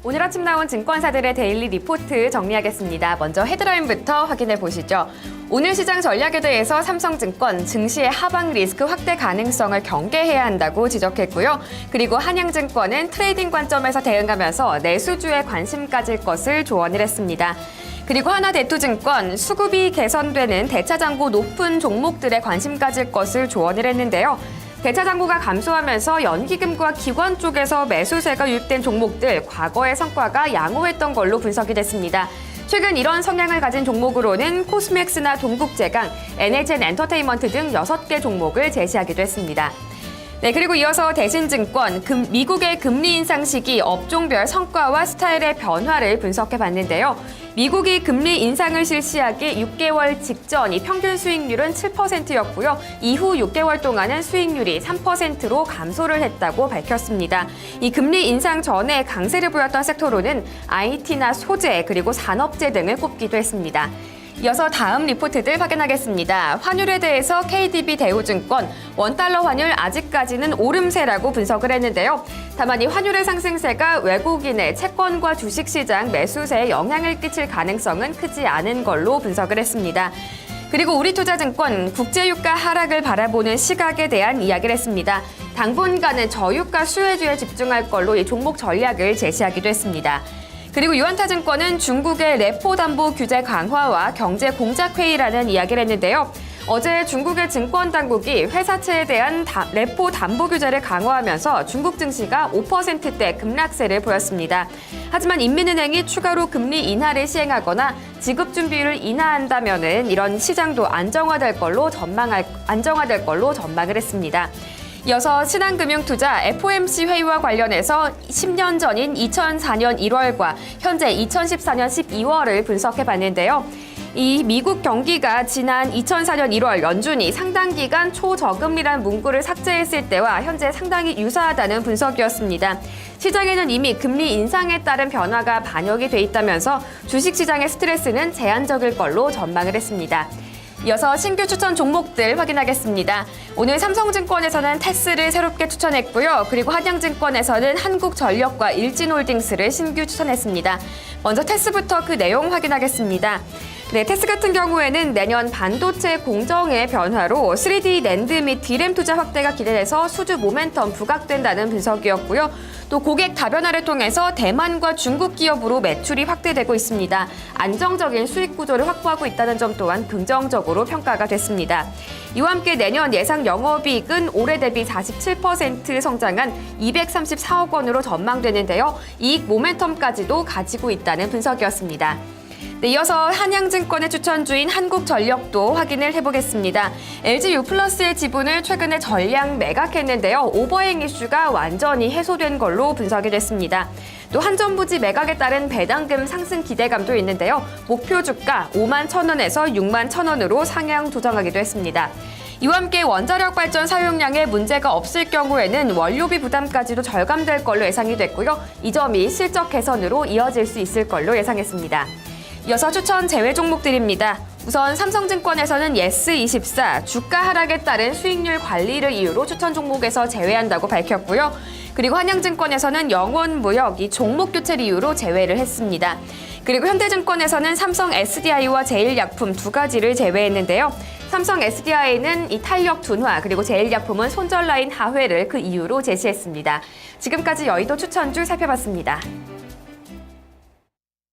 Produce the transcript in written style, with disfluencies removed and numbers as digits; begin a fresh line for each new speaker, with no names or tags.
오늘 아침 나온 증권사들의 데일리 리포트 정리하겠습니다. 먼저 헤드라인부터 확인해 보시죠. 오늘 시장 전략에 대해서 삼성증권 증시의 하방 리스크 확대 가능성을 경계해야 한다고 지적했고요. 그리고 한양증권은 트레이딩 관점에서 대응하면서 내수주에 관심 가질 것을 조언을 했습니다. 그리고 하나대투증권 수급이 개선되는 대차장고 높은 종목들에 관심 가질 것을 조언을 했는데요. 대차장고가 감소하면서 연기금과 기관 쪽에서 매수세가 유입된 종목들 과거의 성과가 양호했던 걸로 분석이 됐습니다. 최근 이런 성향을 가진 종목으로는 코스맥스나 동국제강, NHN 엔터테인먼트 등 6개 종목을 제시하기도 했습니다. 네, 그리고 이어서 대신증권, 미국의 금리 인상 시기 업종별 성과와 스타일의 변화를 분석해 봤는데요. 미국이 금리 인상을 실시하기 6개월 직전 이 평균 수익률은 7%였고요. 이후 6개월 동안은 수익률이 3%로 감소를 했다고 밝혔습니다. 이 금리 인상 전에 강세를 보였던 섹터로는 IT나 소재 그리고 산업재 등을 꼽기도 했습니다. 이어서 다음 리포트들 확인하겠습니다. 환율에 대해서 KDB 대우증권, 원달러 환율 아직까지는 오름세라고 분석을 했는데요. 다만 이 환율의 상승세가 외국인의 채권과 주식시장 매수세에 영향을 끼칠 가능성은 크지 않은 걸로 분석을 했습니다. 그리고 우리투자증권, 국제유가 하락을 바라보는 시각에 대한 이야기를 했습니다. 당분간은 저유가 수혜주에 집중할 걸로 이 종목 전략을 제시하기도 했습니다. 그리고 유한타증권은 중국의 레포 담보 규제 강화와 경제 공작 회의라는 이야기를 했는데요. 어제 중국의 증권 당국이 회사채에 대한 레포 담보 규제를 강화하면서 중국 증시가 5%대 급락세를 보였습니다. 하지만 인민은행이 추가로 금리 인하를 시행하거나 지급 준비율을 인하한다면은 이런 시장도 안정화될 걸로 전망을 했습니다. 이어서 신한금융투자 FOMC 회의와 관련해서 10년 전인 2004년 1월과 현재 2014년 12월을 분석해봤는데요. 이 미국 경기가 지난 2004년 1월 연준이 상당 기간 초저금리란 문구를 삭제했을 때와 현재 상당히 유사하다는 분석이었습니다. 시장에는 이미 금리 인상에 따른 변화가 반영이 돼 있다면서 주식시장의 스트레스는 제한적일 걸로 전망을 했습니다. 이어서 신규 추천 종목들 확인하겠습니다. 오늘 삼성증권에서는 테스를 새롭게 추천했고요. 그리고 한양증권에서는 한국전력과 일진홀딩스를 신규 추천했습니다. 먼저 테스부터 그 내용 확인하겠습니다. 네, 테스 같은 경우에는 내년 반도체 공정의 변화로 3D 낸드 및 D램 투자 확대가 기대돼서 수주 모멘텀 부각된다는 분석이었고요. 또 고객 다변화를 통해서 대만과 중국 기업으로 매출이 확대되고 있습니다. 안정적인 수익 구조를 확보하고 있다는 점 또한 긍정적으로 평가가 됐습니다. 이와 함께 내년 예상 영업이익은 올해 대비 47% 성장한 234억 원으로 전망되는데요. 이익 모멘텀까지도 가지고 있다는 분석이었습니다. 네, 이어서 한양증권의 추천주인 한국전력도 확인을 해보겠습니다. LG U+의 지분을 최근에 전량 매각했는데요. 오버행 이슈가 완전히 해소된 걸로 분석이 됐습니다. 또 한전부지 매각에 따른 배당금 상승 기대감도 있는데요. 목표 주가 5만 1,000원에서 6만 1,000원으로 상향 조정하기도 했습니다. 이와 함께 원자력 발전 사용량에 문제가 없을 경우에는 원료비 부담까지도 절감될 걸로 예상이 됐고요. 이 점이 실적 개선으로 이어질 수 있을 걸로 예상했습니다. 이어서 추천 제외 종목들입니다. 우선 삼성증권에서는 예스24 주가 하락에 따른 수익률 관리를 이유로 추천 종목에서 제외한다고 밝혔고요. 그리고 한양증권에서는 영원무역 이 종목 교체를 이유로 제외를 했습니다. 그리고 현대증권에서는 삼성 SDI와 제일약품 두 가지를 제외했는데요. 삼성 SDI는 이 탄력 둔화 그리고 제일약품은 손절 라인 하회를 그 이유로 제시했습니다. 지금까지 여의도 추천주 살펴봤습니다.